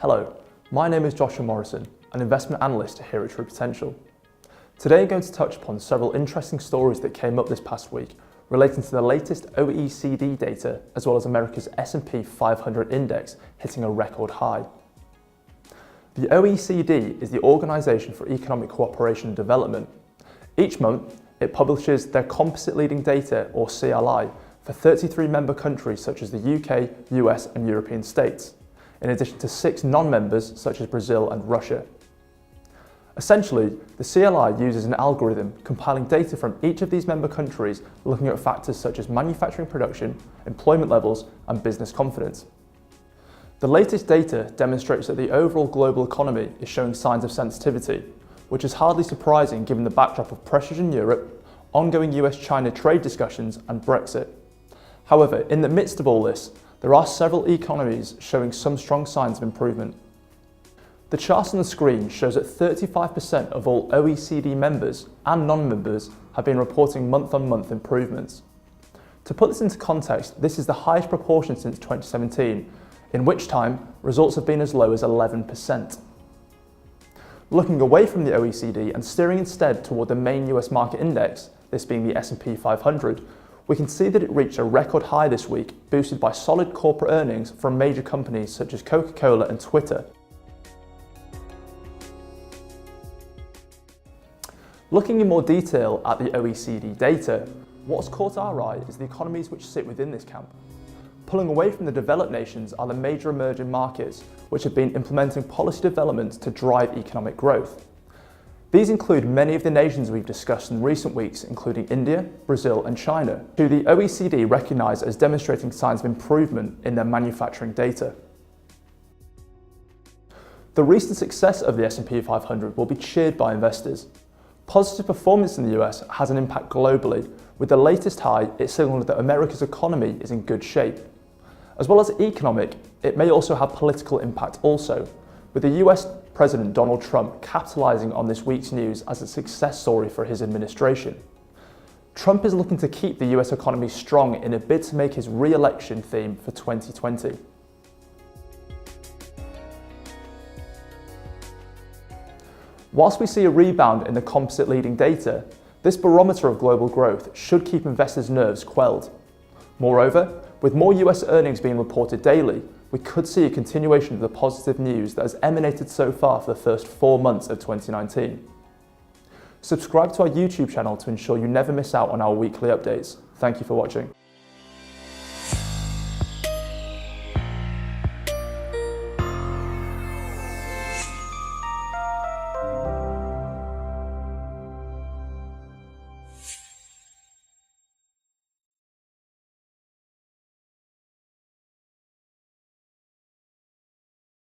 Hello, my name is Joshua Morrison, an investment analyst here at True Potential. Today I'm going to touch upon several interesting stories that came up this past week relating to the latest OECD data as well as America's S&P 500 index hitting a record high. The OECD is the Organisation for Economic Cooperation and Development. Each month, it publishes their composite leading data, or CLI, for 33 member countries such as the UK, US and European states, in addition to 6 non-members such as Brazil and Russia. Essentially, the CLI uses an algorithm compiling data from each of these member countries looking at factors such as manufacturing production, employment levels and business confidence. The latest data demonstrates that the overall global economy is showing signs of sensitivity, which is hardly surprising given the backdrop of pressures in Europe, ongoing US-China trade discussions and Brexit. However, in the midst of all this, there are several economies showing some strong signs of improvement. The chart on the screen shows that 35% of all OECD members and non-members have been reporting month-on-month improvements. To put this into context, this is the highest proportion since 2017, in which time results have been as low as 11%. Looking away from the OECD and steering instead toward the main US market index, this being the S&P 500, we can see that it reached a record high this week, boosted by solid corporate earnings from major companies such as Coca-Cola and Twitter. Looking in more detail at the OECD data, what's caught our eye is the economies which sit within this camp. Pulling away from the developed nations are the major emerging markets, which have been implementing policy developments to drive economic growth. These include many of the nations we've discussed in recent weeks, including India, Brazil and China, who the OECD recognise as demonstrating signs of improvement in their manufacturing data. The recent success of the S&P 500 will be cheered by investors. Positive performance in the US has an impact globally. With the latest high, it signalled that America's economy is in good shape. As well as economic, it may also have political impact also, with the US President Donald Trump capitalising on this week's news as a success story for his administration. Trump is looking to keep the US economy strong in a bid to make his re-election theme for 2020. Whilst we see a rebound in the composite leading data, this barometer of global growth should keep investors' nerves quelled. Moreover, with more US earnings being reported daily, we could see a continuation of the positive news that has emanated so far for the first 4 months of 2019. Subscribe to our YouTube channel to ensure you never miss out on our weekly updates. Thank you for watching.